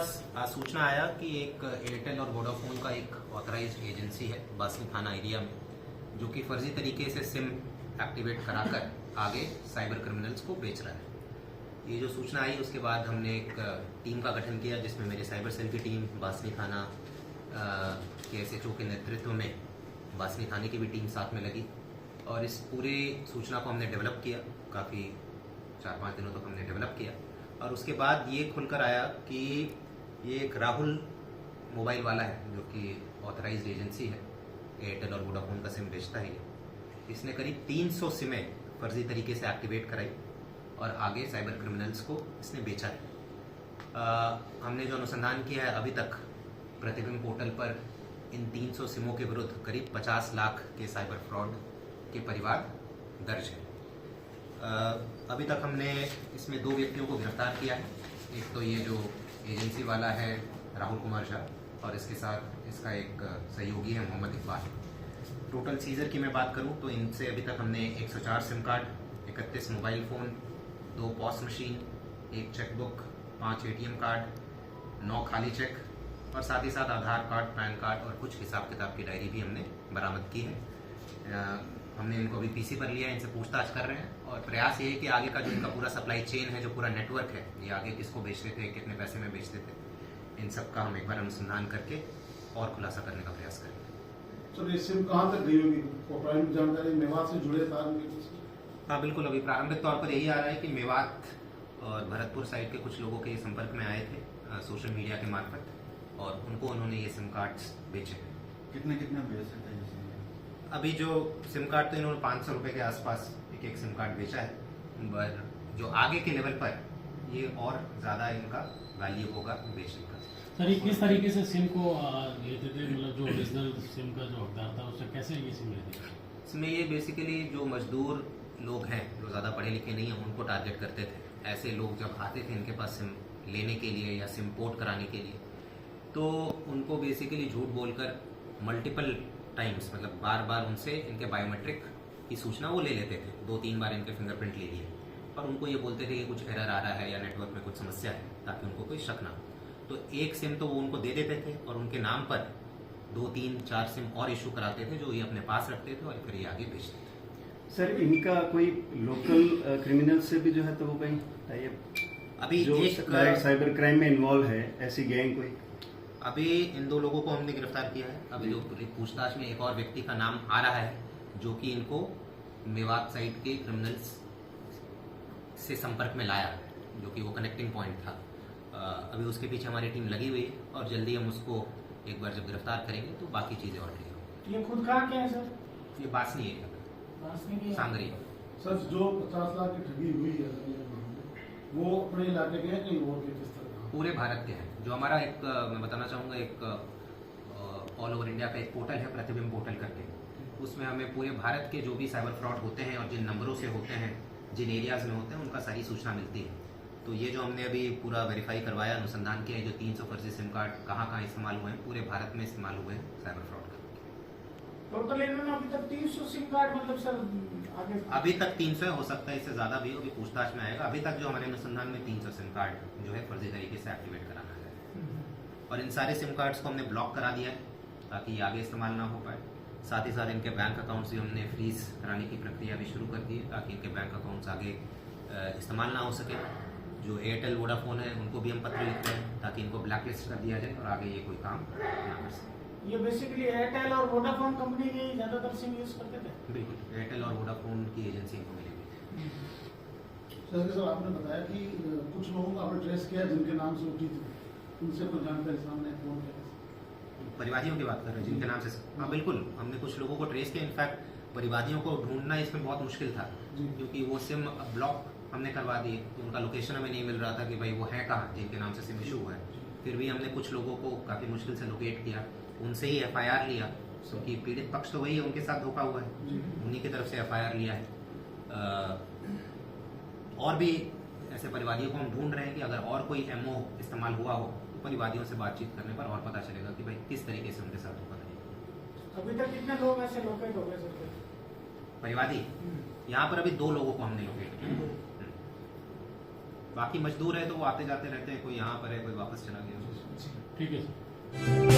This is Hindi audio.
आज सूचना आया कि एक एयरटेल और वोडाफोन का एक ऑथराइज्ड एजेंसी है बासनी थाना एरिया में, जो कि फर्जी तरीके से सिम एक्टिवेट कराकर आगे साइबर क्रिमिनल्स को बेच रहा है। ये जो सूचना आई उसके बाद हमने एक टीम का गठन किया, जिसमें मेरे साइबर सेल की टीम, बासनी थाना के SHO के नेतृत्व में बासनी थाने की भी टीम साथ में लगी और इस पूरे सूचना को हमने डेवलप किया। काफ़ी 4-5 दिनों तक हमने डेवलप किया और उसके बाद ये खुलकर आया कि ये एक राहुल मोबाइल वाला है, जो कि ऑथराइज्ड एजेंसी है, एयरटेल और वोडाफोन का सिम बेचता है। इसने करीब 300 सिमें फर्जी तरीके से एक्टिवेट कराई और आगे साइबर क्रिमिनल्स को इसने बेचा है। हमने जो अनुसंधान किया है अभी तक, प्रतिबिंब पोर्टल पर इन 300 सिमों के विरुद्ध करीब 50 लाख के साइबर फ्रॉड के परिवाद दर्ज है। अभी तक हमने इसमें 2 व्यक्तियों को गिरफ्तार किया है। एक तो ये जो एजेंसी वाला है राहुल कुमार झा, और इसके साथ इसका एक सहयोगी है मोहम्मद इकबाल। टोटल सीजर की मैं बात करूं तो इनसे अभी तक हमने 104 sim card, 31 mobile phone, 2 POS machine, 1 chequebook, 5 ATM card, 9 खाली चेक और साथ ही साथ आधार कार्ड, पैन कार्ड और कुछ हिसाब किताब की डायरी भी हमने बरामद की है। हमने इनको अभी PC पर लिया है, इनसे पूछताछ कर रहे हैं और प्रयास ये है कि आगे का जो इनका पूरा सप्लाई चेन है, जो पूरा नेटवर्क है, ये आगे किसको बेचते थे, कितने पैसे में बेचते थे, इन सब का हम एक बार अनुसंधान करके और खुलासा करने का प्रयास करेंगे। सर, ये सिम कहाँ तक गई होगी? प्राइम जानकारी मेवात से जुड़े था? हाँ बिल्कुल, अभी प्रारंभिक तौर पर यही आ रहा है कि मेवात और भरतपुर साइड के कुछ लोगों के संपर्क में आए थे सोशल मीडिया के मार्फत, और उनको उन्होंने ये सिम कार्ड्स बेचे। कितने बेचे थे? अभी जो सिम कार्ड तो इन्होंने 500 रुपये के आसपास एक सिम कार्ड बेचा है, पर जो आगे के लेवल पर ये और ज़्यादा इनका वैल्यू होगा बेचने का। सर, ये किस तरीके से सिम को लेते थे? मतलब जो ओरिजिनल सिम का जो हकदार था उससे कैसे ये सिम लेते थे? इसमें ये बेसिकली जो मजदूर लोग हैं, जो ज़्यादा पढ़े लिखे नहीं हैं, उनको टारगेट करते थे। ऐसे लोग जब आते थे इनके पास सिम लेने के लिए या सिम पोर्ट कराने के लिए, तो उनको बेसिकली झूठ बोलकर मल्टीपल टाइम्स, मतलब बार बार उनसे इनके बायोमेट्रिक की सूचना वो ले लेते थे। 2-3 बार इनके फिंगरप्रिंट ले लिए और उनको ये बोलते थे कि कुछ एरर आ रहा है या नेटवर्क में कुछ समस्या है, ताकि उनको कोई शक ना हो। तो एक सिम तो वो उनको दे देते थे और उनके नाम पर 2-3-4 सिम और इशू कराते थे, जो ये अपने पास रखते थे और फिर ये आगे बेचते थे। सर, इनका कोई लोकल क्रिमिनल से भी जो है तो वो कहीं अभी जो एक साइबर क्राइम में इन्वॉल्व है, ऐसी गैंग कोई? अभी इन 2 लोगों को हमने गिरफ्तार किया है। अभी जो पूछताछ में एक और व्यक्ति का नाम आ रहा है, जो कि इनको मेवात साइड के क्रिमिनल्स से संपर्क में लाया, जो कि वो कनेक्टिंग पॉइंट था। अभी उसके पीछे हमारी टीम लगी हुई है और जल्दी हम उसको एक बार जब गिरफ्तार करेंगे तो बाकी चीजें और क्लियर होंगी। ये खुद कहाँ के हैं सर? ये बासनी एरिया में, सांगरी। सर, जो 50 लाख की ठगी हुई है वो अपने इलाके के हैं कहीं और के? किस तरह? पूरे भारत के हैं। जो हमारा एक मैं बताना चाहूँगा, एक ऑल ओवर इंडिया का एक पोर्टल है, प्रतिबिंब पोर्टल करके, उसमें हमें पूरे भारत के जो भी साइबर फ्रॉड होते हैं और जिन नंबरों से होते हैं, जिन एरियाज में होते हैं, उनका सारी सूचना मिलती है। तो ये जो हमने अभी पूरा वेरीफाई करवाया, अनुसंधान किया है, जो 300 फर्जी सिम कार्ड कहाँ इस्तेमाल हुए हैं, पूरे भारत में इस्तेमाल हुए हैं साइबर फ्रॉड का। टोटल इन्होंने अभी तक 300 सिम कार्ड, मतलब सर आगे अभी तक 300 हो सकता है, इससे ज़्यादा भी अभी पूछताछ में आएगा। अभी तक जो हमारे अनुसंधान में 300 सिम कार्ड जो है फर्जी तरीके से एक्टिवेट कराना है, और इन सारे सिम कार्ड्स को हमने ब्लॉक करा दिया है ताकि ये आगे इस्तेमाल ना हो पाए। साथ ही साथ इनके बैंक अकाउंट्स भी हमने फ्रीज कराने की प्रक्रिया भी शुरू कर दी है, ताकि इनके बैंक अकाउंट्स आगे इस्तेमाल ना हो सके। जो एयरटेल वोडाफोन है उनको भी हम पत्र लिखते हैं ताकि इनको ब्लैक लिस्ट कर दिया जाए और आगे ये कोई काम ना कर सके। ये बेसिकली एयरटेल और वोडाफोन कंपनी के ज्यादातर सिम यूज करते थे? बिल्कुल, एयरटेल और वोडाफोन की एजेंसी इनको मिली हुई थी। सर, आपने बताया कि कुछ लोगों को आपने ट्रेस किया जिनके नाम से उठी थी, उनसे कोई जानकारी सामने फोन किया? परिवादियों की बात कर रहे हैं जिनके नाम से? हाँ बिल्कुल, हमने कुछ लोगों को ट्रेस किया। इनफैक्ट परिवादियों को ढूंढना इसमें बहुत मुश्किल था, क्योंकि वो सिम ब्लॉक हमने करवा दिए, तो उनका लोकेशन हमें नहीं मिल रहा था कि भाई वो है कहाँ जिनके नाम से सिम इशू हुआ है। फिर भी हमने कुछ लोगों को काफ़ी मुश्किल से लोकेट किया, उनसे ही FIR लिया, क्योंकि पीड़ित पक्ष तो वही है, उनके साथ धोखा हुआ है, उन्हीं की तरफ से FIR लिया है। और भी ऐसे परिवादियों को हम ढूंढ रहे हैं कि अगर और कोई MO इस्तेमाल हुआ हो तो परिवादियों से बातचीत करने पर और पता चलेगा कि भाई किस तरीके से उनके साथ धोखा करेगा। अभी तक कितने लोग ऐसे लोकेट हो गए सर? परिवादी यहाँ पर अभी 2 लोगों को हमने लोकेट किया। बाकी मजदूर है तो वो आते जाते रहते हैं, कोई यहाँ पर है, कोई वापस चला गया। ठीक है सर।